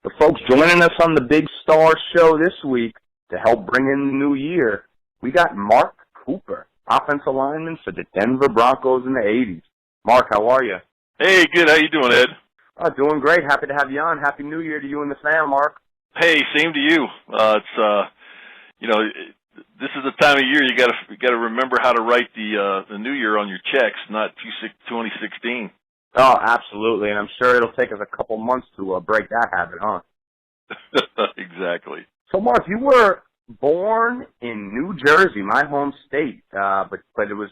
The folks joining us on the Big Star Show this week to help bring in the new year, we got Mark Cooper, offensive lineman for the Denver Broncos in the 80s. Mark, how are you? Hey, good. How you doing, Ed? Doing great. Happy to have you on. Happy New Year to you and the fam, Mark. Hey, same to you. This is the time of year you got to remember how to write the New Year on your checks, not 2016. Oh, absolutely, and I'm sure it'll take us a couple months to break that habit, huh? Exactly. So, Mark, you were born in New Jersey, my home state, but it was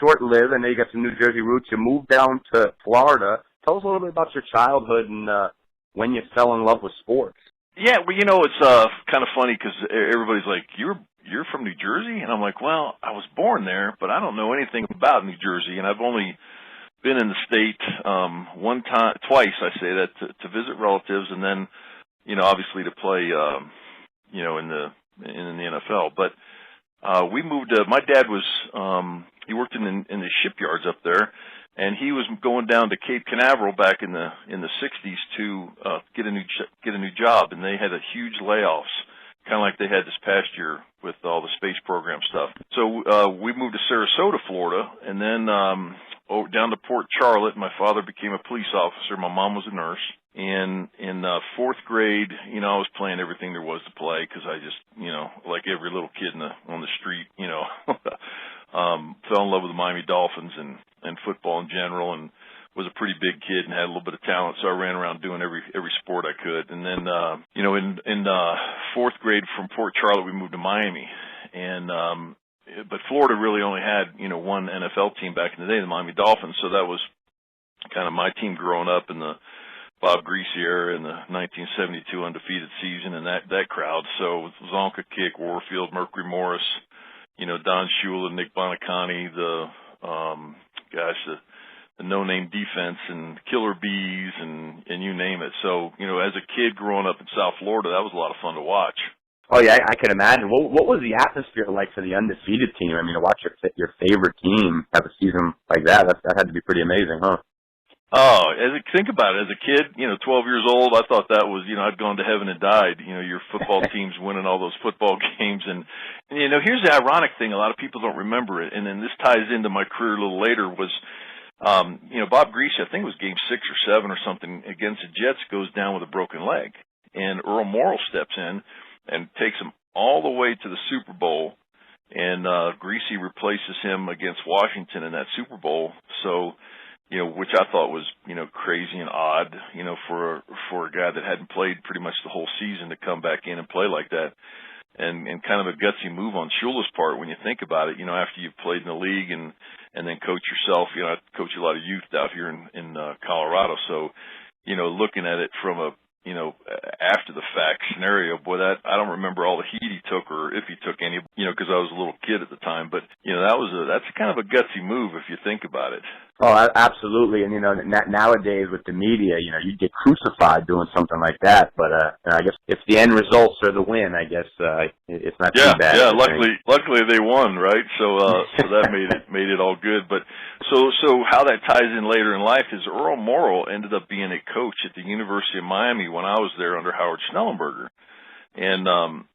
short-lived. I know you got some New Jersey roots. You moved down to Florida. Tell us a little bit about your childhood and when you fell in love with sports. Yeah, well, it's kind of funny because everybody's like, you're from New Jersey? And I'm like, well, I was born there, but I don't know anything about New Jersey, and I've only been in the state twice, I say that, to visit relatives, and then, obviously to play, in the NFL. But we moved. My dad was he worked in the shipyards up there, and he was going down to Cape Canaveral back in the 60s to get a new job, and they had a huge layoffs, kind of like they had this past year with all the space program stuff. So we moved to Sarasota, Florida, and then down to Port Charlotte. My father became a police officer. My mom was a nurse. And in fourth grade, I was playing everything there was to play because I just, like every little kid on the street, fell in love with the Miami Dolphins and football in general, and was a pretty big kid and had a little bit of talent, so I ran around doing every sport I could. And then, in fourth grade from Port Charlotte, we moved to Miami, and but Florida really only had one NFL team back in the day, the Miami Dolphins, so that was kind of my team growing up in the Bob Greasy era in the 1972 undefeated season, and that crowd. So with Zonka Kick, Warfield, Mercury Morris, Don Shula, Nick Bonaconti, the no-name defense, and Killer Bees, and you name it. So, as a kid growing up in South Florida, that was a lot of fun to watch. Oh, yeah, I can imagine. What was the atmosphere like for the undefeated team? I mean, to watch your favorite team have a season like that had to be pretty amazing, huh? Oh, think about it. As a kid, 12 years old, I thought that was, I'd gone to heaven and died. Your football team's winning all those football games. And here's the ironic thing. A lot of people don't remember it. And then this ties into my career a little later was, Bob Greasy, I think it was game 6 or 7 or something, against the Jets, goes down with a broken leg. And Earl Morrall steps in and takes him all the way to the Super Bowl. And Greasy replaces him against Washington in that Super Bowl. So, which I thought was, crazy and odd, for a guy that hadn't played pretty much the whole season to come back in and play like that. And kind of a gutsy move on Shula's part when you think about it, after you've played in the league and then coach yourself. I coach a lot of youth out here in Colorado. So, looking at it from a, after the fact scenario, boy, I don't remember all the heat he took or if he took any, because I was a little kid at the time. But, that's kind of a gutsy move if you think about it. Oh, absolutely. And, nowadays with the media, you'd get crucified doing something like that. But I guess if the end results are the win, I guess it's not too bad. Yeah, luckily they won, right? So that made it all good. But so how that ties in later in life is Earl Morrall ended up being a coach at the University of Miami when I was there under Howard Schnellenberger. And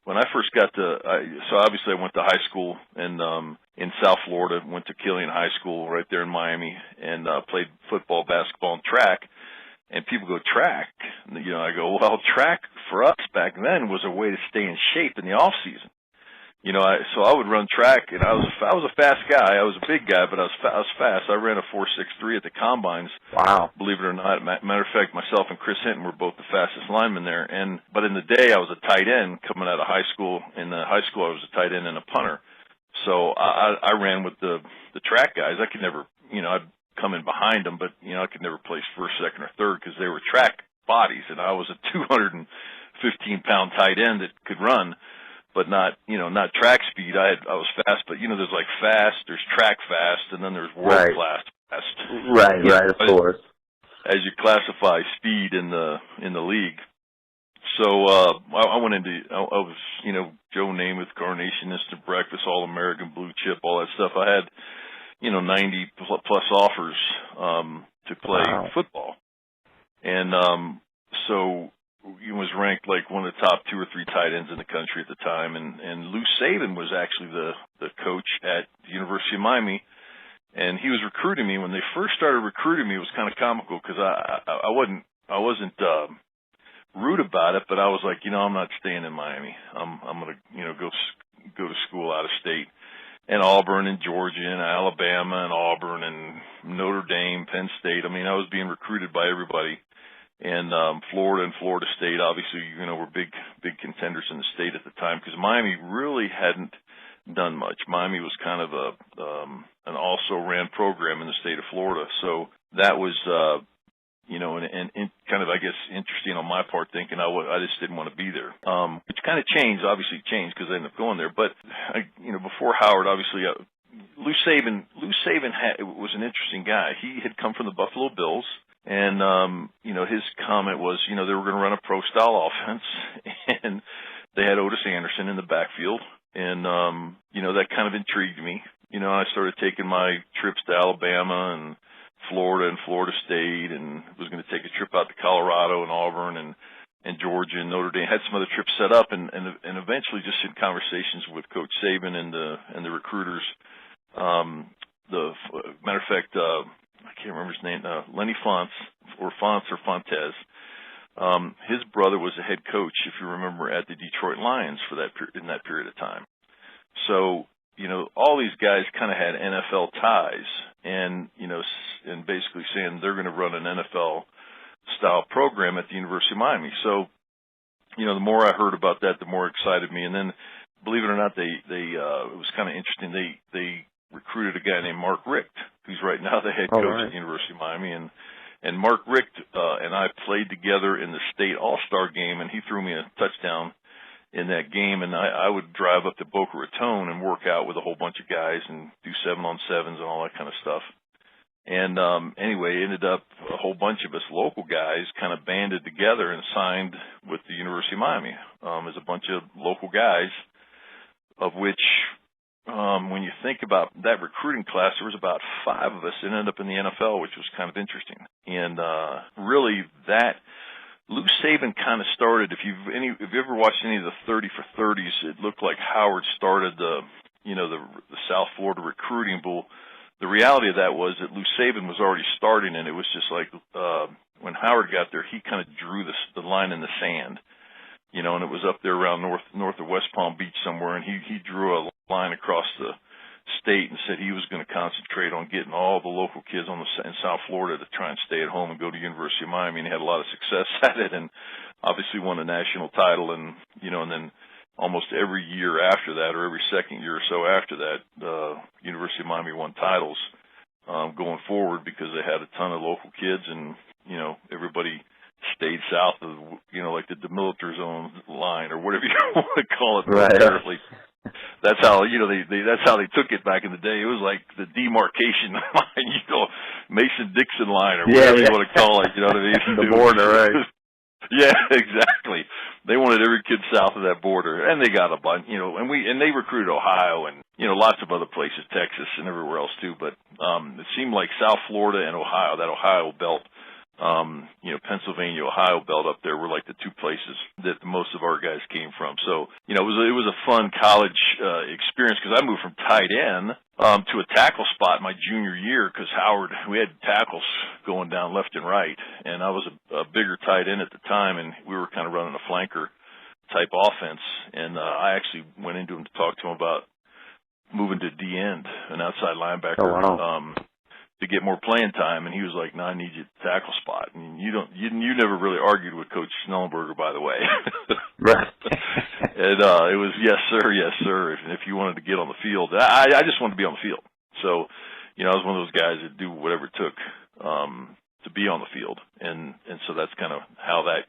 when I first got so obviously I went to high school in South Florida, went to Killian High School right there in Miami, and played football, basketball, and track. And people go, track? I go, well, track for us back then was a way to stay in shape in the off season. So I would run track, and I was a fast guy. I was a big guy, but I was fast. I ran a 4.63 at the combines. Wow! Believe it or not. Matter of fact, myself and Chris Hinton were both the fastest linemen there. But in the day, I was a tight end coming out of high school. In the high school, I was a tight end and a punter. So I ran with the track guys. I could never, I'd come in behind them, but I could never place first, second, or third because they were track bodies, and I was a 215-pound tight end that could run. But not track speed. I was fast, but there's like fast, there's track fast, and then there's world class fast. Right, of course. As you classify speed in the league. So I went into I was Joe Namath, Carnation Instant Breakfast, All American, Blue Chip, all that stuff. I had 90 plus offers to play football, and so he was ranked like one of the top 2 or 3 tight ends in the country at the time, and Lou Saban was actually the coach at the University of Miami, and he was recruiting me. When they first started recruiting me, it was kind of comical because I wasn't rude about it, but I was like, I'm not staying in Miami. I'm gonna go to school out of state. And Auburn and Georgia and Alabama and Auburn and Notre Dame, Penn State. I mean, I was being recruited by everybody. And Florida and Florida State, obviously, were big contenders in the state at the time because Miami really hadn't done much. Miami was kind of an also-ran program in the state of Florida. So that was, and kind of, I guess, interesting on my part, thinking I just didn't want to be there, which kind of obviously changed because I ended up going there. But, before Howard, obviously, Lou Saban was an interesting guy. He had come from the Buffalo Bills. And, his comment was, they were going to run a pro-style offense, and they had Otis Anderson in the backfield. And, that kind of intrigued me. I started taking my trips to Alabama and Florida State, and was going to take a trip out to Colorado and Auburn and Georgia and Notre Dame. Had some other trips set up, and eventually just in conversations with Coach Saban and the recruiters. Matter of fact, I can't remember his name, Lenny Fontes. His brother was the head coach, if you remember, at the Detroit Lions in that period of time. So, all these guys kind of had NFL ties and basically saying they're going to run an NFL style program at the University of Miami. So, the more I heard about that, the more it excited me. And then, believe it or not, it was kind of interesting. They recruited a guy named Mark Richt, who's right now the head coach at the University of Miami. And Mark Richt and I played together in the state all-star game, and he threw me a touchdown in that game. And I would drive up to Boca Raton and work out with a whole bunch of guys and do 7-on-7s and all that kind of stuff. And anyway, ended up a whole bunch of us local guys kind of banded together and signed with the University of Miami as a bunch of local guys, of which when you think about that recruiting class, there was about 5 of us that ended up in the NFL, which was kind of interesting. And really, that Lou Saban kind of started. If you ever watched any of the 30 for 30s, it looked like Howard started the South Florida recruiting bull. The reality of that was that Lou Saban was already starting, and it was just like when Howard got there, he kind of drew the line in the sand. And it was up there around north of West Palm Beach somewhere, and he drew a line across the state and said he was going to concentrate on getting all the local kids in South Florida to try and stay at home and go to University of Miami, and he had a lot of success at it, and obviously won a national title, and then almost every year after that, or every second year or so after that, University of Miami won titles going forward because they had a ton of local kids, and everybody stayed south of, like the demilitarized zone line or whatever you want to call it. Right. Apparently, that's how that's how they took it back in the day. It was like the demarcation line, Mason-Dixon line or whatever you want to call it. You know what I mean? The border, right? Yeah, exactly. They wanted every kid south of that border, and they got a bunch. And they recruited Ohio and lots of other places, Texas and everywhere else too. But it seemed like South Florida and Ohio, that Ohio belt. Pennsylvania, Ohio belt up there were like the 2 places that most of our guys came from. So, it was a fun college experience because I moved from tight end to a tackle spot my junior year because we had tackles going down left and right, and I was a bigger tight end at the time, and we were kind of running a flanker type offense, and I actually went into him to talk to him about moving to D end, an outside linebacker. Oh, wow. To get more playing time, and he was like, "No, I need you at the tackle spot." And you never really argued with Coach Snellenberger, by the way. Right. And it was yes sir. If you wanted to get on the field, I just wanted to be on the field. So, I was one of those guys that do whatever it took to be on the field, and so that's kind of how that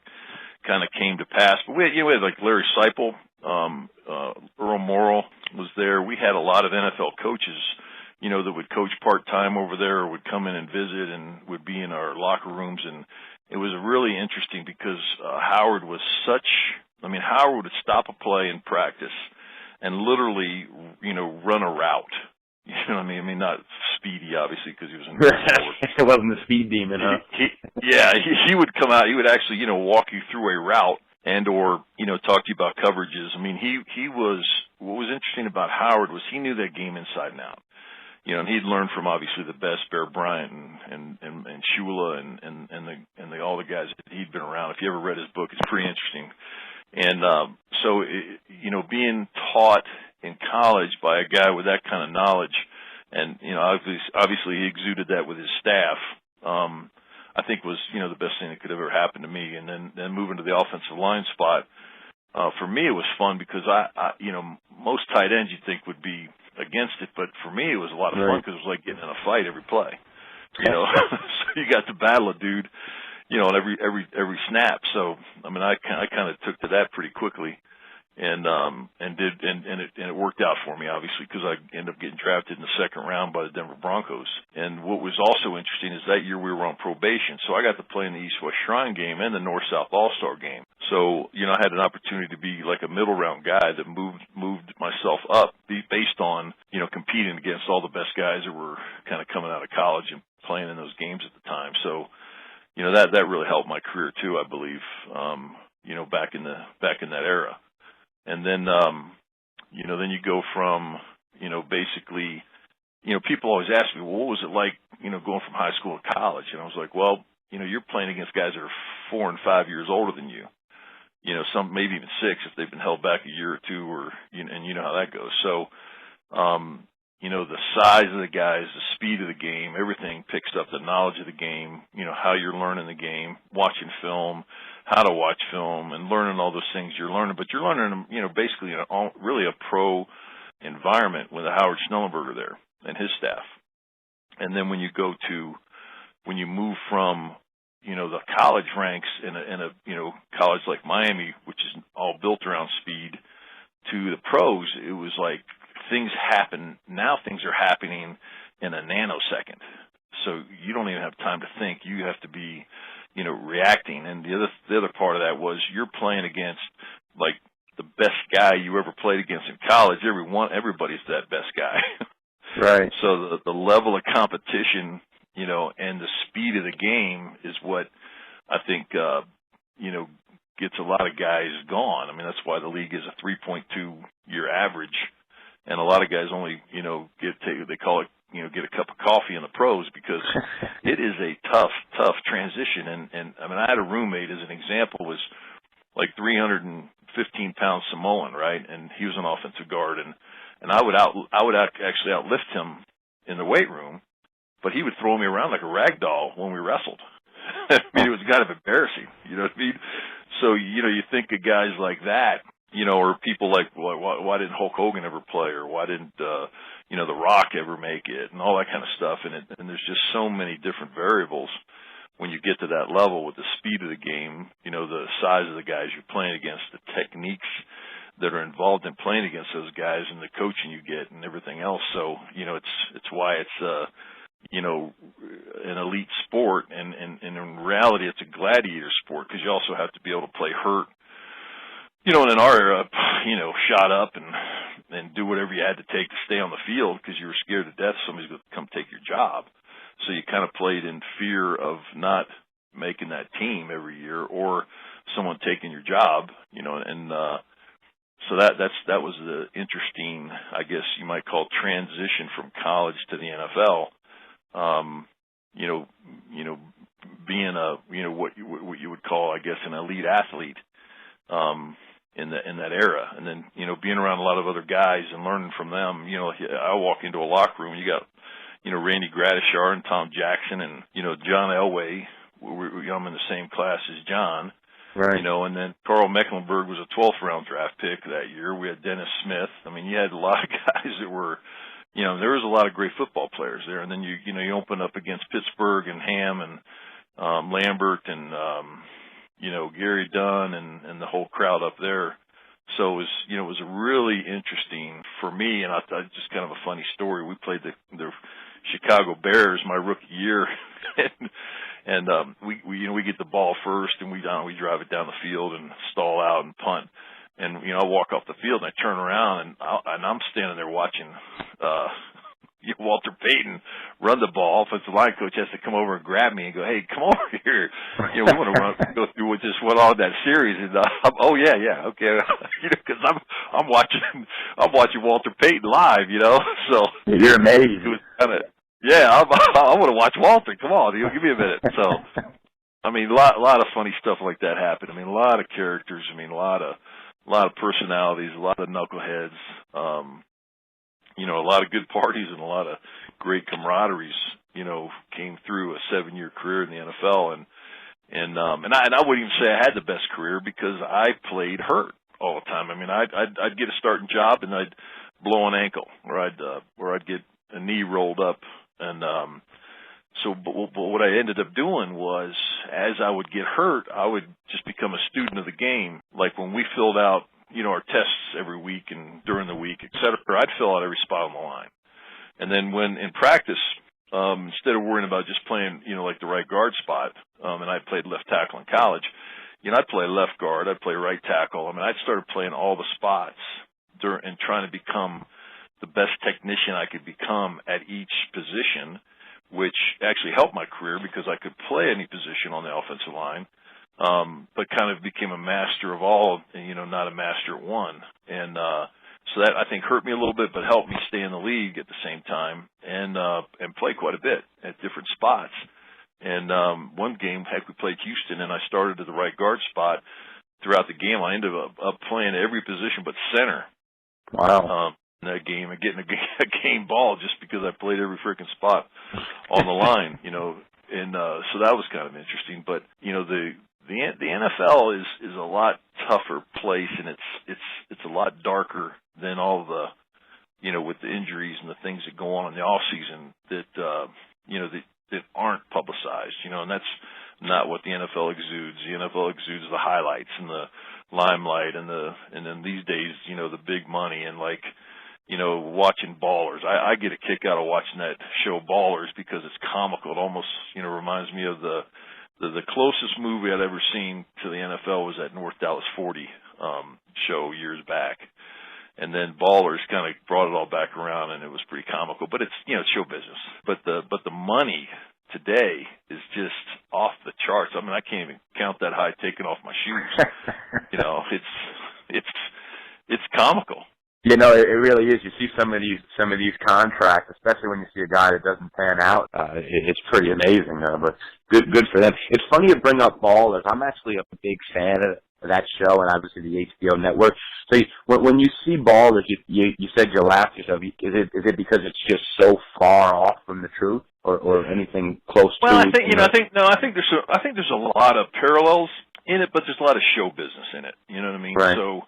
kind of came to pass. But we had like Larry Seipel, Earl Morrill was there. We had a lot of NFL coaches that would coach part-time over there or would come in and visit and would be in our locker rooms. And it was really interesting because Howard would stop a play in practice and literally, run a route. You know what I mean? Not speedy, obviously, because he was a forward. It wasn't the speed demon, huh? He would come out. He would actually, walk you through a route and or, talk to you about coverages. I mean, he was, what was interesting about Howard was he knew that game inside and out. And he'd learned from obviously the best, Bear Bryant and Shula and all the guys that he'd been around. If you ever read his book, it's pretty interesting. And so, being taught in college by a guy with that kind of knowledge, and obviously he exuded that with his staff, I think was the best thing that could ever happen to me. And then moving to the offensive line spot, for me it was fun because I most tight ends you'd think would be against it, but for me it was a lot of fun because it was like getting in a fight every play. So you got to battle a dude, on every snap. So I mean, I kind of took to that pretty quickly, and it worked out for me obviously because I ended up getting drafted in the second round by the Denver Broncos. And what was also interesting is that year we were on probation, so I got to play in the East-West Shrine game and the North-South All-Star game. So I had an opportunity to be like a middle round guy that moved myself up based on competing against all the best guys that were kind of coming out of college and playing in those games at the time. So that really helped my career too, I believe. Back in that era. And then then you go from basically people always ask me, well, what was it like going from high school to college? And I was like, well, you're playing against guys that are 4 and 5 years older than you. Some maybe even 6 if they've been held back a year or two, or and you know how that goes. So, the size of the guys, the speed of the game, everything picks up the knowledge of the game. How you're learning the game, watching film, how to watch film, and learning all those things you're learning. But you're learning them, basically in really a pro environment with a Howard Schnellenberger there and his staff. And then when you move from the college ranks in a college like Miami, which is all built around speed, to the pros, it was like things happen. Now things are happening in a nanosecond. So you don't even have time to think. You have to be, reacting. And the other part of that was you're playing against like the best guy you ever played against in college. Everybody's that best guy. Right. So the level of competition, and the speed of the game is what I think, gets a lot of guys gone. I mean, that's why the league is a 3.2 year average. And a lot of guys only, they call it, get a cup of coffee in the pros because it is a tough transition. And I mean, I had a roommate as an example was like 315-pound Samoan, right? And he was an offensive guard. And I would actually outlift him in the weight room, but he would throw me around like a rag doll when we wrestled. I mean, it was kind of embarrassing, you know what I mean? So, you think of guys like that, or people like, why didn't Hulk Hogan ever play, or why didn't, The Rock ever make it, and all that kind of stuff. And there's just so many different variables when you get to that level with the speed of the game, the size of the guys you're playing against, the techniques that are involved in playing against those guys, and the coaching you get and everything else. So, it's why it's, an elite sport, and in reality, it's a gladiator sport because you also have to be able to play hurt. And in our era, shot up and do whatever you had to take to stay on the field because you were scared to death somebody's going to come take your job. So you kind of played in fear of not making that team every year or someone taking your job, and so that was the interesting, I guess you might call, transition from college to the NFL. Being what you would call, I guess, an elite athlete, in that era. And then, being around a lot of other guys and learning from them, I walk into a locker room, you got, Randy Gradishar and Tom Jackson and, John Elway. I'm in the same class as John. Right. And then Carl Mecklenburg was a 12th round draft pick that year. We had Dennis Smith. I mean, you had a lot of guys that were, there was a lot of great football players there. And then you open up against Pittsburgh and Ham and Lambert and Gary Dunn and the whole crowd up there. So it was really interesting for me. And I just kind of a funny story. We played the Chicago Bears my rookie year, and we get the ball first, and we drive it down the field and stall out and punt. And I walk off the field and I turn around and I'm standing there watching Walter Payton run the ball. Offensive line coach has to come over and grab me and go, "Hey, come over here. We want to go through what just went on that series." And oh yeah, okay, because I'm watching Walter Payton live, So you're amazing. It was kind of I want to watch Walter. Come on, give me a minute. So I mean, a lot of funny stuff like that happened. I mean, a lot of characters. I mean, a lot of personalities, a lot of knuckleheads. A lot of good parties and a lot of great camaraderies, came through a 7-year career in the NFL. And I wouldn't even say I had the best career because I played hurt all the time. I mean, I'd get a starting job and I'd blow an ankle, or I'd get a knee rolled up. And but what I ended up doing was, as I would get hurt, I would just become a student of the game. Like when we filled out, our tests every week and during the week, et cetera, I'd fill out every spot on the line. And then when in practice, instead of worrying about just playing, like the right guard spot, and I played left tackle in college, I'd play left guard, I'd play right tackle. I mean, I'd started playing all the spots and trying to become the best technician I could become at each position, which actually helped my career because I could play any position on the offensive line. But kind of became a master of all, not a master at one. And so that, I think, hurt me a little bit, but helped me stay in the league at the same time and play quite a bit at different spots. And one game, heck, we played Houston, and I started at the right guard spot throughout the game. I ended up playing every position but center. Wow. In that game and getting a game ball just because I played every freaking spot on the line, and so that was kind of interesting. But the NFL is a lot tougher place, and it's a lot darker than all the with the injuries and the things that go on in the off season that aren't publicized, and that's not what the NFL exudes. The NFL exudes the highlights and the limelight and then these days, the big money and watching Ballers. I get a kick out of watching that show Ballers because it's comical. It almost, reminds me of the closest movie I'd ever seen to the NFL was that North Dallas 40 show years back. And then Ballers kind of brought it all back around, and it was pretty comical. But it's, it's show business. But the money today is just off the charts. I mean, I can't even count that high taking off my shoes. It's comical. It really is. You see some of these contracts, especially when you see a guy that doesn't pan out. It's pretty amazing, but good for them. It's funny you bring up Ballers. I'm actually a big fan of that show, and obviously the HBO network. So when you see Ballers, you said you laughed yourself. Is it because it's just so far off from the truth, or anything close to? Well, I think I think there's a lot of parallels in it, but there's a lot of show business in it. You know what I mean? Right. So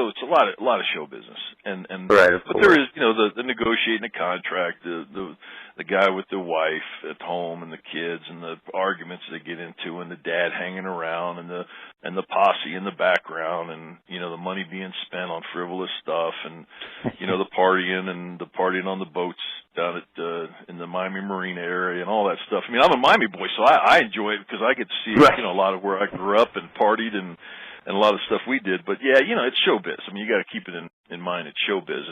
it's a lot of show business, and right, but there is the negotiating the contract, the guy with the wife at home and the kids and the arguments they get into and the dad hanging around and the posse in the background and the money being spent on frivolous stuff and the partying on the boats down at in the Miami Marina area and all that stuff. I mean, I'm a Miami boy, so I enjoy it because I get to see right. A lot of where I grew up and partied and a lot of stuff we did. But it's showbiz. I mean, you got to keep it in mind. It's showbiz,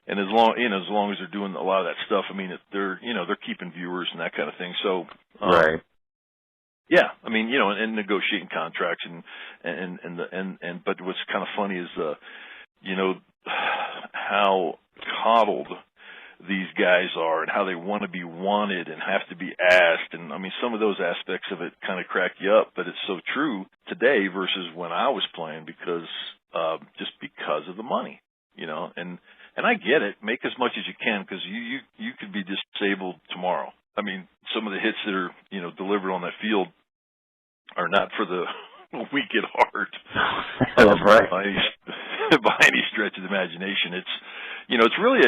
and as long as they're doing a lot of that stuff, I mean, they're keeping viewers and that kind of thing. So right. Yeah, I mean, and negotiating contracts and but what's kind of funny is how coddled these guys are and how they want to be wanted and have to be asked. And I mean, some of those aspects of it kind of crack you up, but it's so true today versus when I was playing because of the money, and I get it. Make as much as you can because you could be disabled tomorrow. I mean, some of the hits that are, delivered on that field are not for the weak at heart. Right. By any stretch of the imagination. It's really,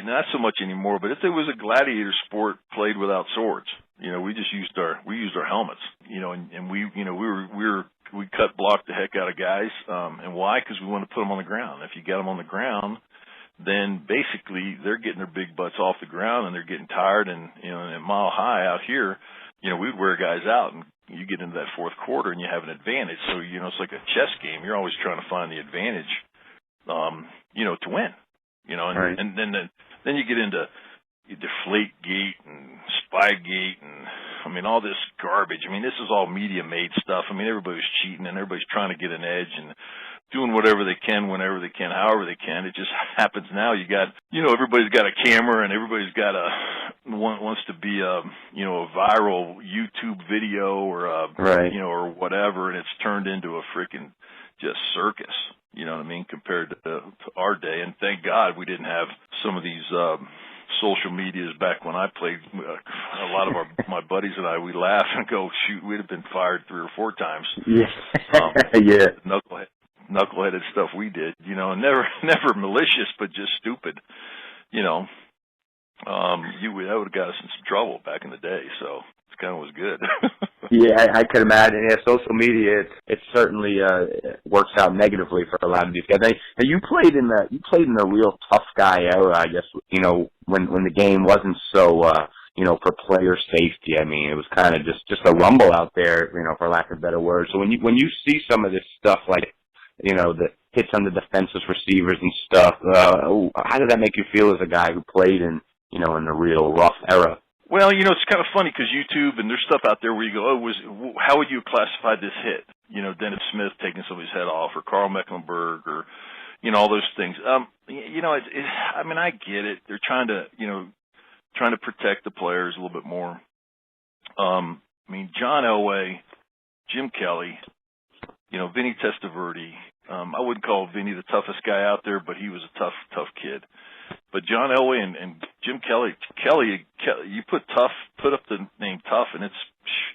not so much anymore, but if it was a gladiator sport played without swords, we just used our helmets, and we cut block the heck out of guys. And why? Because we want to put them on the ground. If you get them on the ground, then basically they're getting their big butts off the ground and they're getting tired. And, at Mile High out here, we'd wear guys out and you get into that fourth quarter and you have an advantage. So, it's like a chess game. You're always trying to find the advantage, to win, and, right. and then you get into Deflategate and Spygate and, I mean, all this garbage. I mean, this is all media-made stuff. I mean, everybody's cheating and everybody's trying to get an edge and doing whatever they can, whenever they can, however they can. It just happens now. You got, everybody's got a camera and everybody's got wants to be a viral YouTube video or right. Or whatever, and it's turned into a freaking just circus. You know what I mean? Compared to our day, and thank God we didn't have some of these social medias back when I played. A lot of my buddies and I, we laugh and go, shoot, we'd have been fired 3 or 4 times. Yeah, yeah. Knuckleheaded stuff we did, and never malicious, but just stupid. That would have got us in some trouble back in the day. So it kind of was good. Yeah, I could imagine. Yeah, social media, it certainly works out negatively for a lot of these guys. Now you played in the real tough guy era, I guess. When the game wasn't so for player safety. I mean, it was kind of just a rumble out there, for lack of a better word. So when you see some of this stuff like the hits on the defensive receivers and stuff, how did that make you feel as a guy who played in in the real rough era? Well, it's kind of funny because YouTube and there's stuff out there where you go, how would you classify this hit? Dennis Smith taking somebody's head off, or Carl Mecklenburg, or all those things. I mean, I get it. They're trying to protect the players a little bit more. I mean, John Elway, Jim Kelly, Vinny Testaverde. I wouldn't call Vinny the toughest guy out there, but he was a tough kid. But John Elway and Jim Kelly, you put up the name Tough, and it's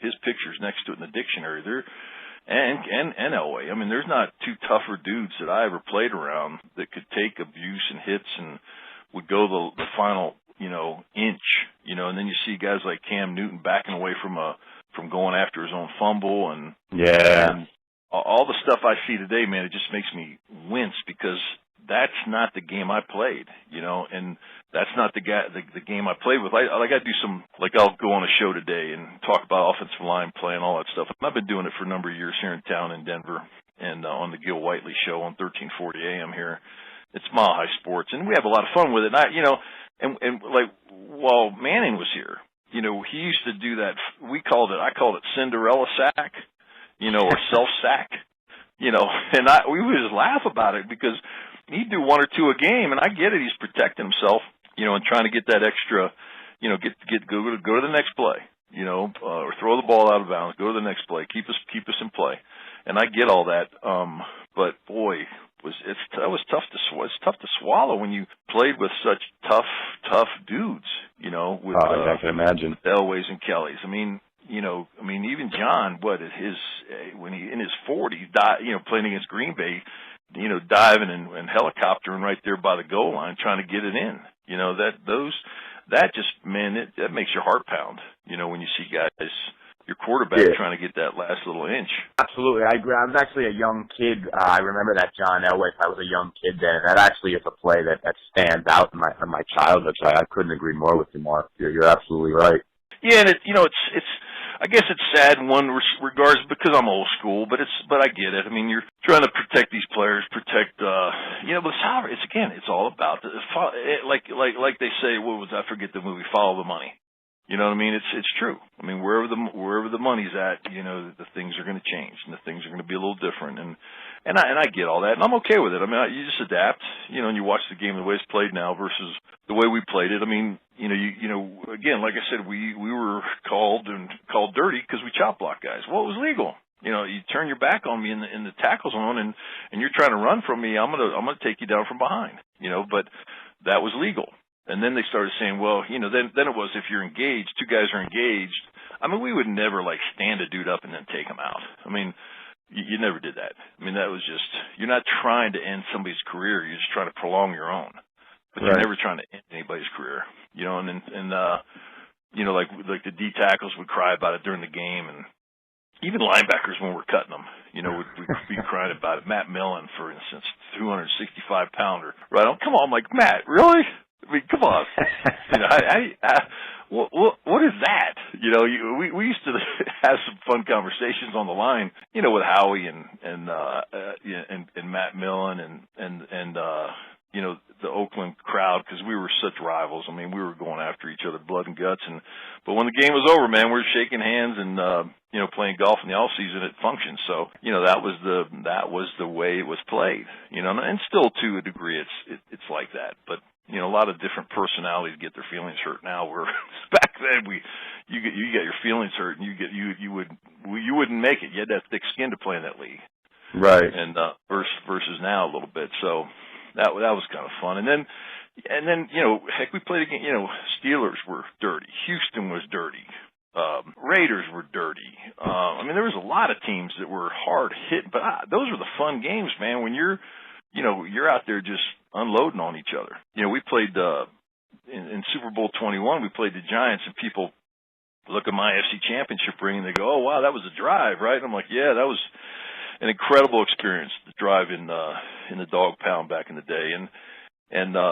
his picture's next to it in the dictionary. And Elway. I mean, there's not 2 tougher dudes that I ever played around that could take abuse and hits and would go the final, inch, and then you see guys like Cam Newton backing away from going after his own fumble and all the stuff I see today, man, it just makes me wince because that's not the game I played, and that's not the game I played with. I got to do I'll go on a show today and talk about offensive line play and all that stuff. I've been doing it for a number of years here in town in Denver and on the Gil Whiteley show on 1340 AM here. It's Mile High Sports, and we have a lot of fun with it. And and like while Manning was here, he used to do that. I called it Cinderella sack, or self sack, and we would just laugh about it because he'd do 1 or 2 a game, and I get it. He's protecting himself, and trying to get that extra, go to the next play, or throw the ball out of bounds, go to the next play, keep us in play, and I get all that. But boy, it's tough to swallow when you played with such tough dudes, with I can imagine Elways and Kellys. I mean, even John, when he in his 40s, playing against Green Bay, diving and helicoptering right there by the goal line, trying to get it in. That makes your heart pound. When you see guys, your quarterback trying to get that last little inch. Absolutely, I agree. I was actually a young kid. I remember that John Elway. I was a young kid then, and that actually is a play that stands out in my childhood. So I couldn't agree more with you, Mark. You're absolutely right. Yeah, and it's. I guess it's sad in one regards because I'm old school, but I get it. I mean, you're trying to protect these players, but it's all about like they say. I forget the movie, Follow the Money. You know what I mean? It's true. I mean, wherever the money's at, the things are going to change and the things are going to be a little different. And I get all that, and I'm okay with it. I mean, you just adapt, and you watch the game the way it's played now versus the way we played it. I mean, again, like I said, we were called dirty because we chop block guys. Well, it was legal. You turn your back on me in the tackle zone, and you're trying to run from me. I'm gonna take you down from behind. But that was legal. And then they started saying, well, then it was if you're engaged, 2 guys are engaged. I mean, we would never stand a dude up and then take him out. I mean, you never did that. I mean, that was just, you're not trying to end somebody's career. You're just trying to prolong your own. But you're never trying to end anybody's career. Like the D tackles would cry about it during the game, and even linebackers when we're cutting them, would be crying about it. Matt Millen, for instance, 265-pounder. Right on. Come on, I'm like, Matt, really? I mean, come on. What is that? We used to have some fun conversations on the line, with Howie and Matt Millen and the Oakland crowd, because we were such rivals. I mean, we were going after each other, blood and guts. But when the game was over, man, we were shaking hands and playing golf in the off season at functions. So that was the way it was played. And still to a degree, it's like that. But a lot of different personalities get their feelings hurt now. Where back then you get your feelings hurt, and you wouldn't make it. You had that thick skin to play in that league, right? And versus now a little bit. So that was kind of fun. And then heck, we played again. Steelers were dirty. Houston was dirty. Raiders were dirty. There was a lot of teams that were hard hit, but those were the fun games, man. When you're out there just unloading on each other. We played in Super Bowl 21. We played the Giants, and people look at my AFC Championship ring and they go, "Oh wow, that was a drive, right?" And I'm like, "Yeah, that was an incredible experience, the drive in the dog pound back in the day." And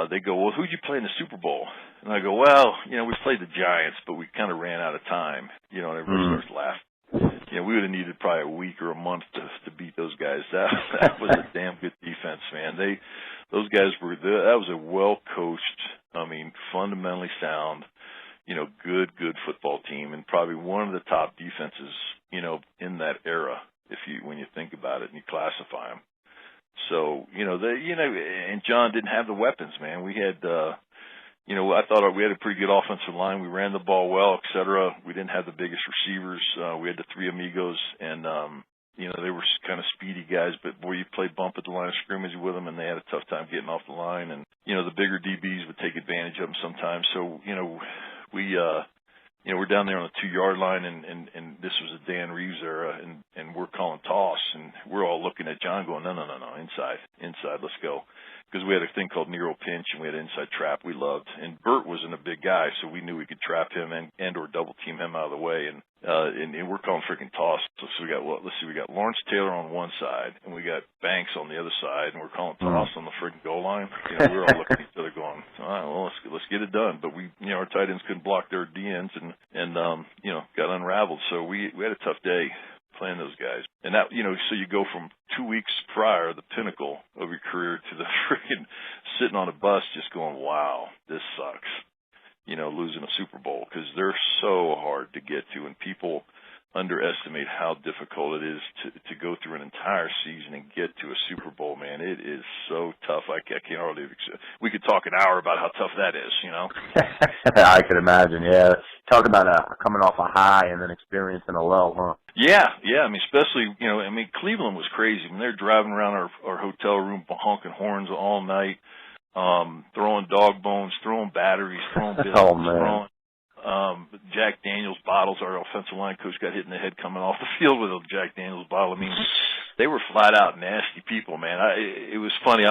they go, "Well, who'd you play in the Super Bowl?" And I go, "Well, we played the Giants, but we kind of ran out of time." And everybody starts laughing. We would have needed probably a week or a month to beat those guys. That was a damn good defense, man. Those guys that was a well coached, fundamentally sound, good football team, and probably one of the top defenses, in that era. When you think about it and you classify them. So, and John didn't have the weapons, man. We had, I thought we had a pretty good offensive line. We ran the ball well, et cetera. We didn't have the biggest receivers. We had the three amigos, and, they were kind of speedy guys, but boy, you played bump at the line of scrimmage with them, and they had a tough time getting off the line. And, the bigger DBs would take advantage of them sometimes. So, we're down there on the 2-yard line, and this was a Dan Reeves era, and we're calling toss, and we're all looking at John going, no, inside, let's go. Because we had a thing called Nero pinch, and we had an inside trap we loved. And Burt wasn't a big guy, so we knew we could trap him and or double team him out of the way. And we're calling freaking toss. So we got we got Lawrence Taylor on one side, and we got Banks on the other side, and we're calling toss on the freaking goal line. We were all looking at each other going, all right, well, let's get it done. But our tight ends couldn't block their DNs, and got unraveled. So we had a tough day playing those guys. And that, so you go from 2 weeks prior, the pinnacle of your career, to the freaking sitting on a bus just going, wow, this sucks, losing a Super Bowl, because they're so hard to get to, and people underestimate how difficult it is to go through an entire season and get to a Super Bowl, man. It is so tough. I can't hardly. We could talk an hour about how tough that is, I could imagine, yeah. Talk about coming off a high and then experiencing a low, huh? Yeah. Especially, Cleveland was crazy. They're driving around our hotel room honking horns all night, throwing dog bones, throwing batteries, throwing biscuits, throwing Jack Daniels bottles. Our offensive line coach got hit in the head coming off the field with a Jack Daniels bottle. They were flat out nasty people, man. It was funny.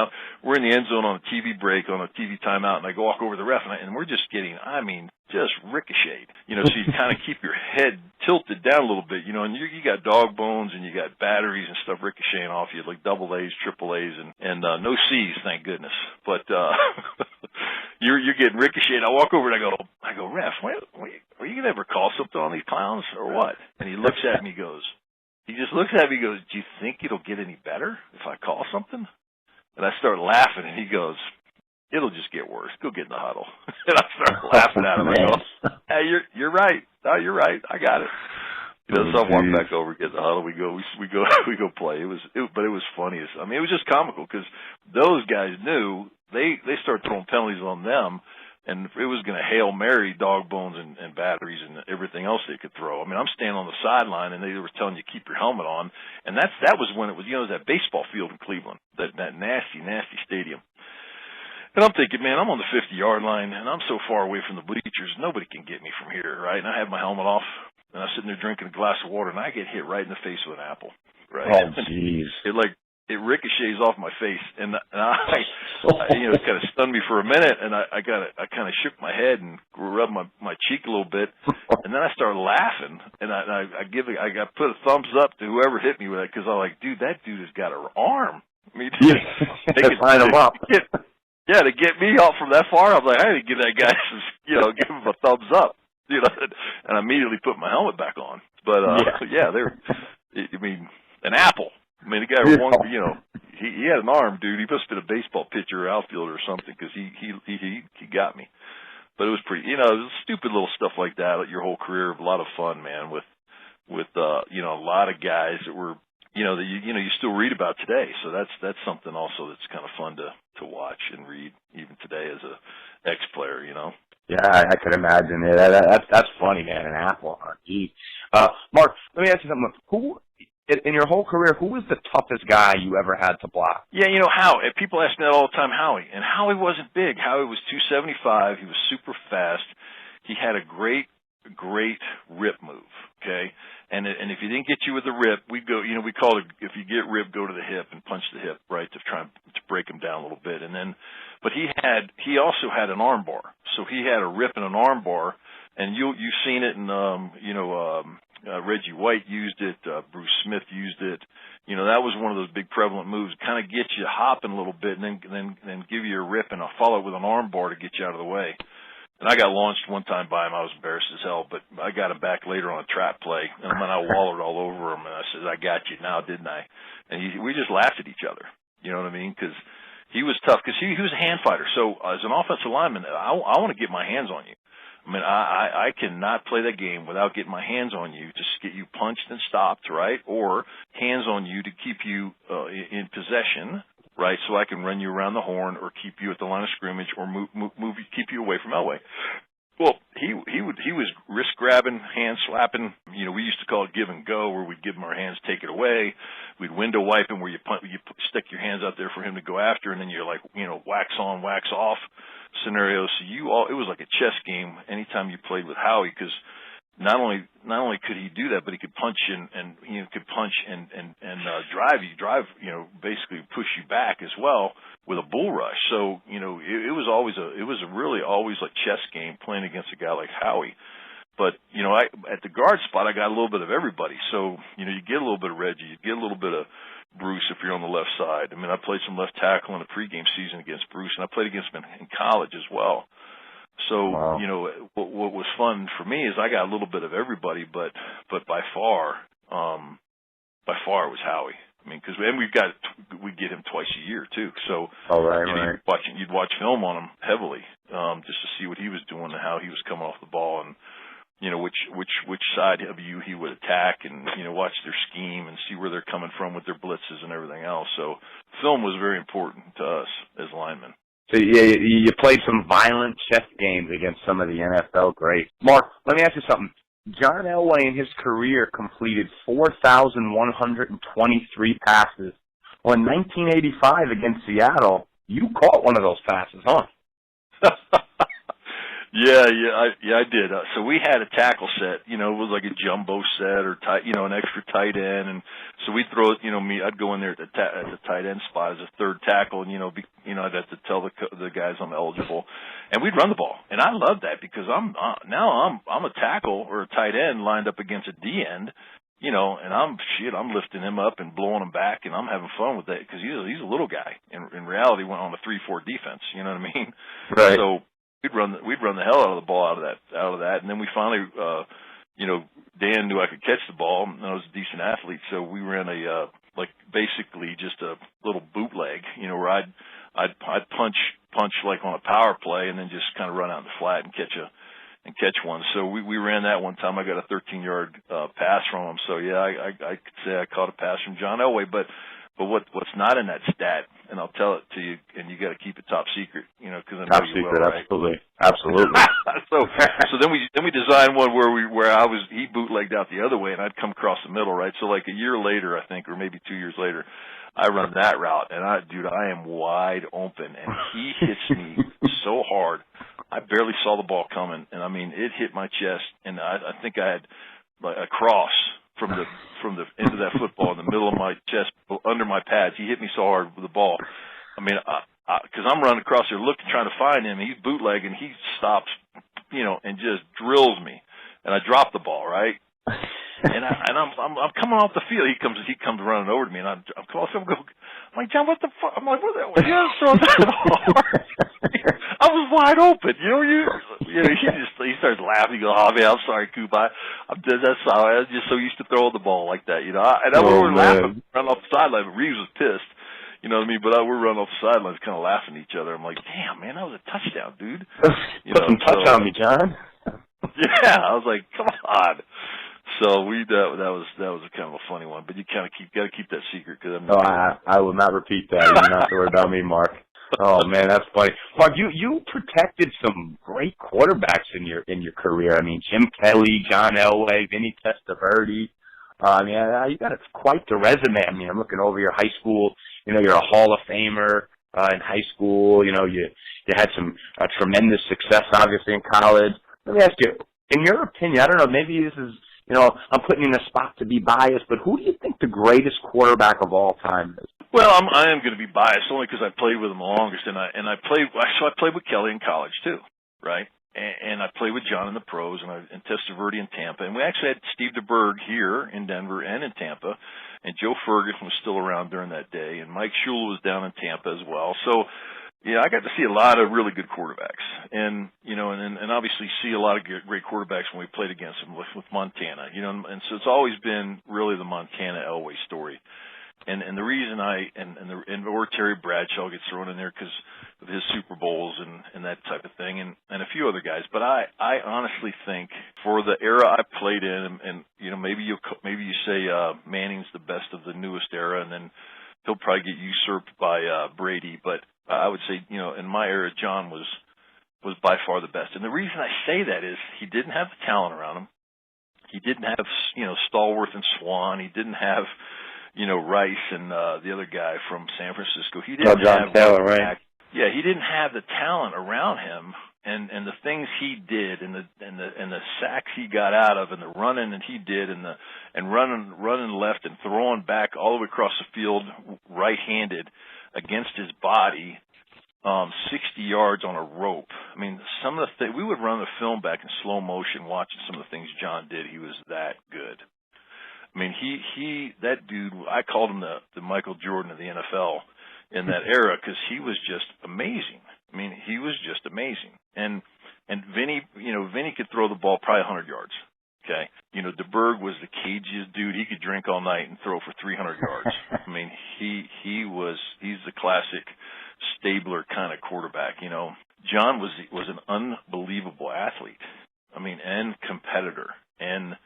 We're in the end zone on a TV break, on a TV timeout, and I go walk over to the ref, and we're just getting, just ricocheted. So you kind of keep your head tilted down a little bit, and you got dog bones and you got batteries and stuff ricocheting off you, like double A's, triple A's, and no C's, thank goodness. But you're getting ricocheted. I walk over and I go, ref, are you gonna ever call something on these clowns or what? And he looks at me, he just looks at me and goes, do you think it'll get any better if I call something? And I start laughing, and he goes, it'll just get worse. Go get in the huddle. And I start laughing at him. I go, hey, you're right. No, you're right. I got it. So I walk back over, get in the huddle. We go play. But it was funny. It was just comical, because those guys knew they started throwing penalties on them, and it was going to Hail Mary dog bones and batteries and everything else they could throw. I'm standing on the sideline, and they were telling you keep your helmet on, and that was when it was, that baseball field in Cleveland, that nasty, nasty stadium. And I'm thinking, man, I'm on the 50-yard line, and I'm so far away from the bleachers, nobody can get me from here, right? And I have my helmet off, and I'm sitting there drinking a glass of water, and I get hit right in the face with an apple, right? Oh, jeez. It ricochets off my face, and I it kind of stunned me for a minute, and I kind of shook my head and rubbed my cheek a little bit, and then I started laughing, and I put a thumbs up to whoever hit me with it, because I'm like, dude, that dude has got an arm. They could line him up. Yeah, to get me off from that far, I was like, I had to give that guy, give him a thumbs up, and I immediately put my helmet back on. But an apple. The guy won, he had an arm, dude. He must have been a baseball pitcher or outfielder or something, because he got me. But it was pretty, it was stupid little stuff like that. Like your whole career, a lot of fun, man. With a lot of guys that were, that you still read about today. So that's something also that's kind of fun to watch and read even today as a ex-player. Yeah, I could imagine. Yeah, that's funny, man. An apple hunt. Geez. Mark, let me ask you something. Who, in your whole career, who was the toughest guy you ever had to block? Yeah, Howie. People ask me that all the time, Howie. And Howie wasn't big. Howie was 275. He was super fast. He had a great rip move, okay? And if he didn't get you with the rip, we'd go, we call it, if you get rip, go to the hip and punch the hip, right, to try to break him down a little bit. And then, but he also had an arm bar. So he had a rip and an arm bar, and you've seen it, and Reggie White used it, Bruce Smith used it. That was one of those big prevalent moves, kind of get you hopping a little bit, and then give you a rip and follow it with an arm bar to get you out of the way. And I got launched one time by him. I was embarrassed as hell, but I got him back later on a trap play, and then I wallered all over him, and I said, I got you now, didn't I? And we just laughed at each other, you know what I mean? Because he was tough, because he was a hand fighter. So as an offensive lineman, I want to get my hands on you. I mean, I cannot play that game without getting my hands on you to get you punched and stopped, right? Or hands on you to keep you in possession, right, so I can run you around the horn or keep you at the line of scrimmage or keep you away from Elway. Well, he was wrist grabbing, hand slapping. We used to call it give and go, where we'd give him our hands, take it away. We'd window wipe him, where you stick your hands out there for him to go after, and then you're like, wax on, wax off scenario. So it was like a chess game anytime you played with Howie, because not only could he do that, but he could punch and drive, basically push you back as well with a bull rush. So, it was really always like chess game playing against a guy like Howie. But, at the guard spot, I got a little bit of everybody. So, you get a little bit of Reggie, you get a little bit of Bruce if you're on the left side. I mean, I played some left tackle in a pregame season against Bruce, and I played against him in college as well. So, wow. What was fun for me is I got a little bit of everybody, but by far it was Howie. I mean, because we get him twice a year too. So, right. You'd watch film on him heavily, just to see what he was doing and how he was coming off the ball, and which side of you he would attack, and watch their scheme and see where they're coming from with their blitzes and everything else. So, film was very important to us as linemen. So you played some violent chess games against some of the NFL greats. Mark, let me ask you something. John Elway in his career completed 4,123 passes. Well, in 1985 against Seattle, you caught one of those passes, huh? Yeah, I did. So we had a tackle set, it was like a jumbo set or an extra tight end, and so we'd throw it, I'd go in there at the tight end spot as a third tackle, and I'd have to tell the guys I'm eligible, and we'd run the ball, and I love that because I'm a tackle or a tight end lined up against a D end, and I'm lifting him up and blowing him back, and I'm having fun with that because he's a little guy. In reality, went on a 3-4 defense, you know what I mean? Right. So we'd run the hell out of the ball out of that, and then we finally, Dan knew I could catch the ball, and I was a decent athlete, so we ran basically just a little bootleg, where I'd punch like on a power play, and then just kind of run out in the flat and catch one. So we ran that one time. I got a 13-yard pass from him. So yeah, I could say I caught a pass from John Elway, but what's not in that stat, and I'll tell it to you, and you got to keep it top secret, because I know top you secret, will, right? Absolutely. So then we designed one where he bootlegged out the other way, and I'd come across the middle, right? So like a year later, I think, or maybe 2 years later, I run that route, and I am wide open, and he hits me so hard, I barely saw the ball coming, and I mean, it hit my chest, and I think I had like a cross from the end of that football in the middle of my chest, under my pads. He hit me so hard with the ball. I mean, because I'm running across there trying to find him. He's bootlegging. He stops, and just drills me. And I drop the ball, right? And I'm coming off the field. He comes running over to me, and I'm like, John, what the fuck? I'm like, what the? Yeah, so I was wide open. He starts laughing. He goes, "Oh man, I'm sorry, Kuba. That's how I was just so used to throwing the ball like that, And I was laughing, running off the sideline. But Reeves was pissed, You know what I mean? But we're running off the sidelines kind of laughing at each other. I'm like, damn, man, that was a touchdown, dude. You Put know, some touch on me, John. Yeah, I was like, come on. So that was kind of a funny one, but you got to keep that secret because I will not repeat that. You don't have to worry about me, Mark. Oh man, that's funny. Mark, you protected some great quarterbacks in your career. I mean, Jim Kelly, John Elway, Vinny Testaverde. I mean, you got quite the resume. I mean, I'm looking over your high school. You know, you're a Hall of Famer in high school. You know, you had some tremendous success, obviously, in college. Let me ask you, in your opinion, I don't know, maybe this is, you know, I'm putting you in a spot to be biased, but who do you think the greatest quarterback of all time is? Well, I am going to be biased only because I played with him the longest, and I played with Kelly in college too, right? And I played with John in the pros, and Testaverde in Tampa, and we actually had Steve DeBerg here in Denver and in Tampa, and Joe Ferguson was still around during that day, and Mike Shula was down in Tampa as well. So, yeah, I got to see a lot of really good quarterbacks, and you know, and obviously see a lot of great quarterbacks when we played against them with Montana, you know, and so it's always been really the Montana Elway story. And the reason or Terry Bradshaw gets thrown in there because of his Super Bowls and that type of thing, and a few other guys. But I honestly think for the era I played in, and you know, maybe you say Manning's the best of the newest era, and then he'll probably get usurped by Brady. But I would say, you know, in my era, John was by far the best. And the reason I say that is he didn't have the talent around him. He didn't have, you know, Stallworth and Swan. He didn't have, you know, Rice and the other guy from San Francisco. He didn't John have Taylor, right? Yeah, he didn't have the talent around him, and the things he did, and the sacks he got out of, and the running that he did, and running left and throwing back all the way across the field right-handed against his body, 60 yards on a rope. I mean, some of the things we would run the film back in slow motion, watching some of the things John did. He was that good. I mean, that dude, I called him the Michael Jordan of the NFL in that era because he was just amazing. I mean, he was just amazing. And Vinny, you know, Vinny could throw the ball probably 100 yards. Okay. You know, DeBerg was the cagiest dude. He could drink all night and throw for 300 yards. I mean, he's the classic Stabler kind of quarterback, you know. John was an unbelievable athlete. I mean, and competitor. And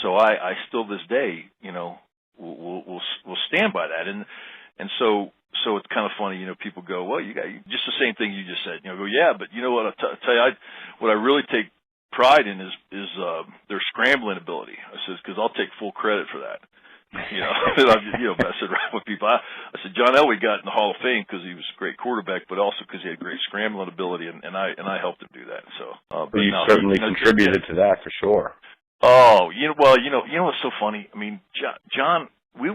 so I still this day, you know, will stand by that. And so it's kind of funny, you know, people go, well, you got just the same thing you just said. You know, go, yeah, but you know what? I'll tell you, what I really take pride in is their scrambling ability. I says, because I'll take full credit for that. You know, I said right with people. I said John Elway got in the Hall of Fame because he was a great quarterback, but also because he had great scrambling ability, and I helped him do that. So, but you certainly contributed to that for sure. Oh, you know what's so funny? I mean, John, we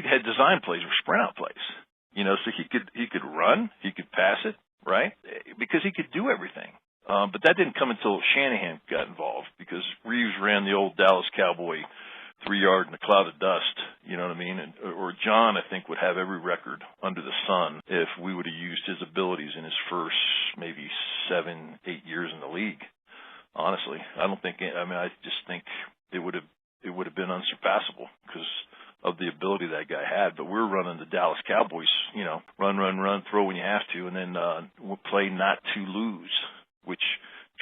had design plays or sprint out plays. You know, so he could run, he could pass it, right? Because he could do everything. But that didn't come until Shanahan got involved because Reeves ran the old Dallas Cowboy 3-yard in a cloud of dust. You know what I mean? Or John, I think, would have every record under the sun if we would have used his abilities in his first maybe 7-8 years in the league. Honestly, I just think it would have been unsurpassable because of the ability that guy had. But we're running the Dallas Cowboys, you know, run, throw when you have to, and then we'll play not to lose, which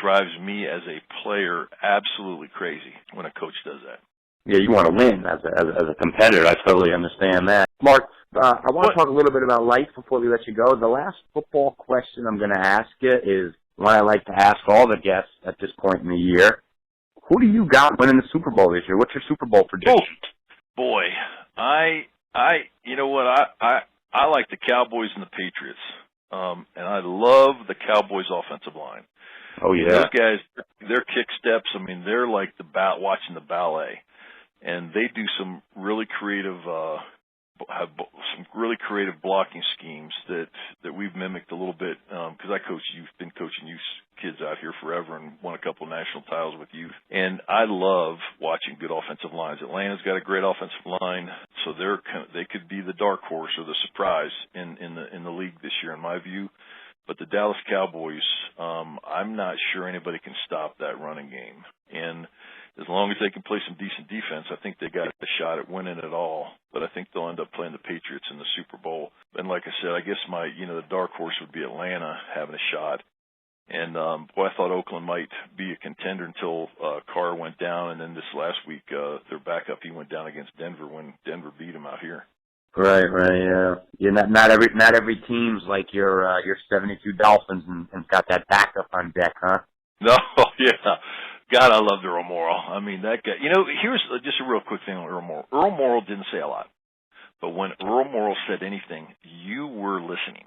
drives me as a player absolutely crazy when a coach does that. Yeah, you want to win as a competitor. I totally understand that. Mark, I want to talk a little bit about life before we let you go. The last football question I'm going to ask you is one I like to ask all the guests at this point in the year. Who do you got winning the Super Bowl this year? What's your Super Bowl prediction? Oh, boy, you know what? I like the Cowboys and the Patriots, and I love the Cowboys' offensive line. Oh yeah, those guys, their kick steps. I mean, they're like watching the ballet, and they do some really creative. Have some really creative blocking schemes that we've mimicked a little bit because been coaching youth kids out here forever and won a couple of national titles with youth. And I love watching good offensive lines. Atlanta's got a great offensive line, so they could be the dark horse or the surprise in the league this year, in my view. But the Dallas Cowboys, I'm not sure anybody can stop that running game. And as long as they can play some decent defense, I think they got a shot at winning it all. But I think they'll end up playing the Patriots in the Super Bowl. And like I said, I guess the dark horse would be Atlanta having a shot. And boy, I thought Oakland might be a contender until Carr went down, and then this last week their backup, he went down against Denver when Denver beat him out here. Right, yeah. Not every team's like your 72 Dolphins and got that backup on deck, huh? No, yeah. God, I loved Earl Morrall. I mean, that guy. Here's just a real quick thing on Earl Morrall. Earl Morrall didn't say a lot, but when Earl Morrall said anything, you were listening.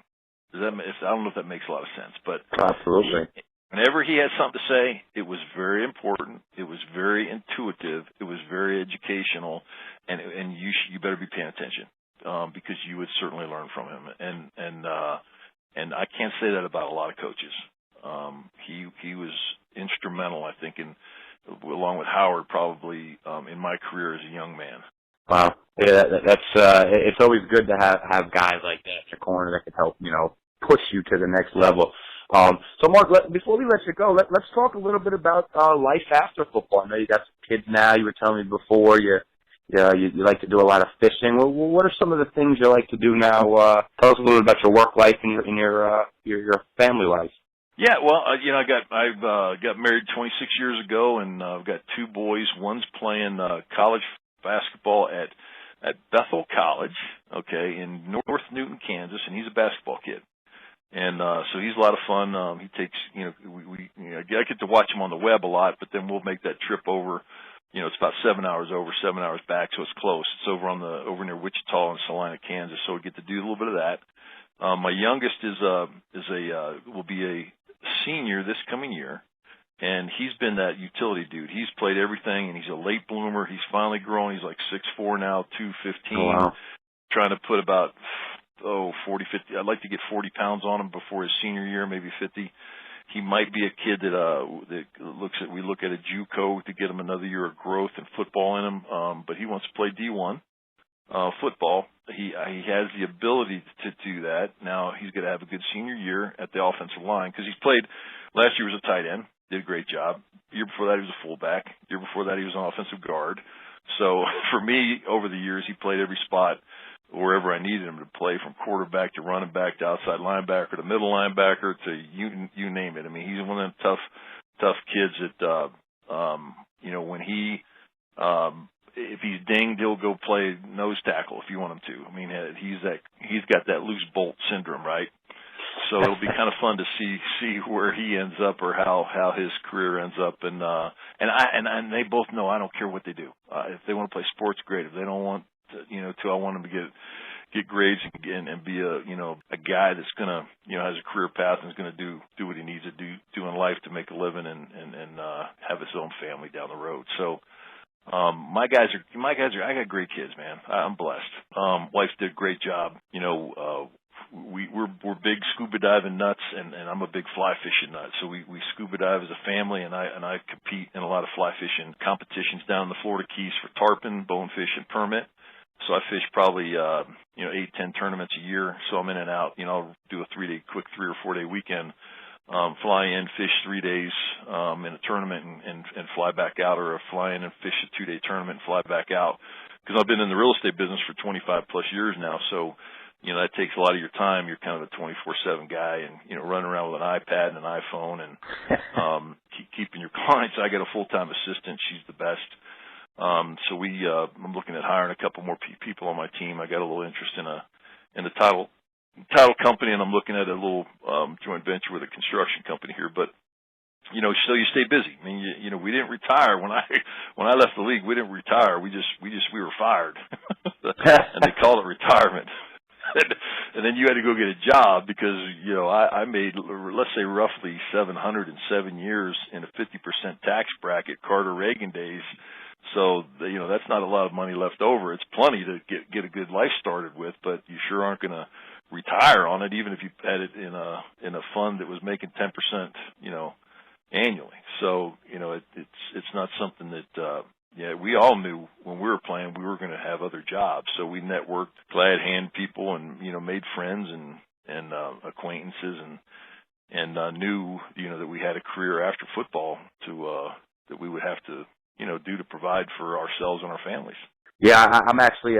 I don't know if that makes a lot of sense, but absolutely. Whenever he had something to say, it was very important. It was very intuitive. It was very educational, and you better be paying attention because you would certainly learn from him. And I can't say that about a lot of coaches. He was instrumental, I think, along with Howard, probably in my career as a young man. Wow, yeah, that's it's always good to have guys like that at your corner that can help push you to the next level. So Mark, before we let you go, let's talk a little bit about life after football. I know you got some kids now. You were telling me before you like to do a lot of fishing. Well, what are some of the things you like to do now? Tell us a little bit about your work life and your family life. Yeah, well, I got married 26 years ago, and I've got two boys. One's playing college basketball at Bethel College, okay, in North Newton, Kansas, and he's a basketball kid. And so he's a lot of fun. He takes, I get to watch him on the web a lot, but then we'll make that trip over. It's about 7 hours over, 7 hours back, so it's close. It's over near Wichita and Salina, Kansas. So we get to do a little bit of that. My youngest will be a senior this coming year, and he's been that utility dude. He's played everything, and he's a late bloomer. He's finally grown. He's like 6'4" now, 215. Oh, wow. Trying to put about 40, 50. I'd like to get 40 pounds on him before his senior year, maybe 50. He might be a kid that we look at a JUCO to get him another year of growth and football in him. But he wants to play D1 football. He has the ability to do that. Now he's going to have a good senior year at the offensive line because he's played. Last year was a tight end, did a great job. The year before that he was a fullback. The year before that he was an offensive guard. So for me, over the years, he played every spot wherever I needed him to play, from quarterback to running back to outside linebacker to middle linebacker to you name it. I mean, he's one of them tough kids that when he if he's dinged, he'll go play nose tackle if you want him to. I mean, he's got that loose bolt syndrome, right? So it'll be kind of fun to see where he ends up or how his career ends up. And they both know I don't care what they do. If they want to play sports, great. If they don't want to, I want them to get grades and be a guy that's gonna has a career path and is gonna do what he needs to do in life to make a living and have his own family down the road. So my guys are I got great kids, man. I'm blessed. Wife did a great job. We're big scuba diving nuts, and I'm a big fly fishing nut. So we scuba dive as a family, and I compete in a lot of fly fishing competitions down in the Florida Keys for tarpon, bonefish, and permit. So I fish probably 8-10 tournaments a year. So I'm in and out. I'll do a 3 or 4 day weekend, fly in, fish 3 days in a tournament, and fly back out, or fly in and fish a 2 day tournament and fly back out. Because I've been in the real estate business for 25 plus years now, so that takes a lot of your time. You're kind of a 24/7 guy, and running around with an iPad and an iPhone, and keeping your clients. I got a full-time assistant. She's the best. So I'm looking at hiring a couple more people on my team. I got a little interest in the title company, and I'm looking at a little joint venture with a construction company here. But so you stay busy. I mean, we didn't retire when I left the league. We didn't retire. We were fired, and they called it retirement. And then you had to go get a job because I made, let's say, roughly 707 years in a 50% tax bracket, Carter Reagan days. So that's not a lot of money left over. It's plenty to get a good life started with, but you sure aren't going to retire on it, even if you had it in a fund that was making 10%, annually. So it's not something that. We all knew when we were playing we were going to have other jobs. So we networked, glad hand people, and made friends and acquaintances, and knew that we had a career after football that we would have to do to provide for ourselves and our families. Yeah, I'm actually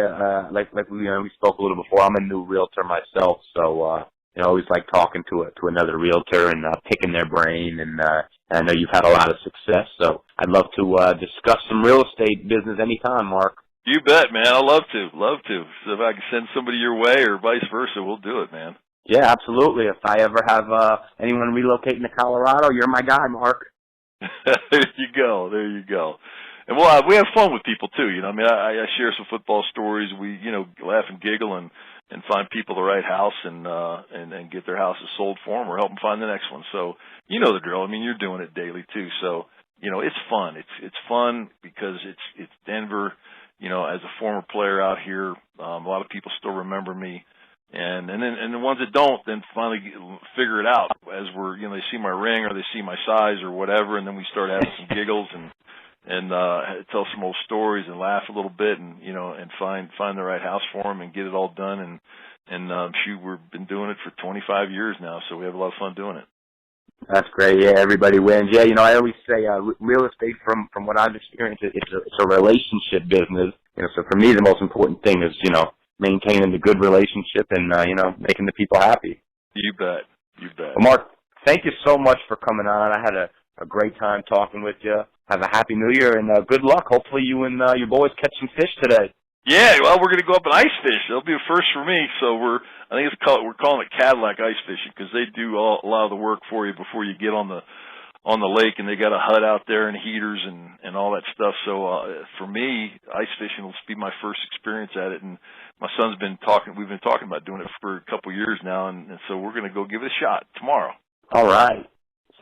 like we spoke a little before. I'm a new realtor myself, so I always like talking to another realtor and picking their brain. And I know you've had a lot of success, so I'd love to discuss some real estate business anytime, Mark. You bet, man. I'd love to. So if I can send somebody your way or vice versa, we'll do it, man. Yeah, absolutely. If I ever have anyone relocating to Colorado, you're my guy, Mark. There you go. And we have fun with people too. I mean, I share some football stories. We, laugh and giggle and find people the right house and get their houses sold for them or help them find the next one. So you know the drill. I mean, you're doing it daily too. So it's fun. It's fun because it's Denver. As a former player out here, a lot of people still remember me. And the ones that don't then finally figure it out as they see my ring or they see my size or whatever, and then we start having some giggles and tell some old stories and laugh a little bit and find the right house for them and get it all done and shoot, we've been doing it for 25 years now, so we have a lot of fun doing it. That's great. Yeah, everybody wins. Yeah, I always say real estate from what I've experienced, it's a relationship business. So for me, the most important thing is maintaining the good relationship and making the people happy. You bet. Well, Mark, thank you so much for coming on. I had a great time talking with you. Have a happy New Year and good luck. Hopefully you and your boys catch some fish today. Yeah, well, we're going to go up and ice fish. It'll be a first for me. So we're calling it Cadillac ice fishing because they do a lot of the work for you before you get on the lake, and they got a hut out there and heaters and all that stuff. So for me, ice fishing will be my first experience at it, and my son's we've been talking about doing it for a couple of years now, and so we're going to go give it a shot tomorrow. All right.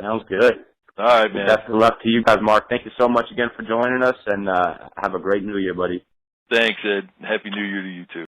Sounds good. All right, man. Best of luck to you guys, Mark. Thank you so much again for joining us, and have a great New Year, buddy. Thanks, Ed. Happy New Year to you, too.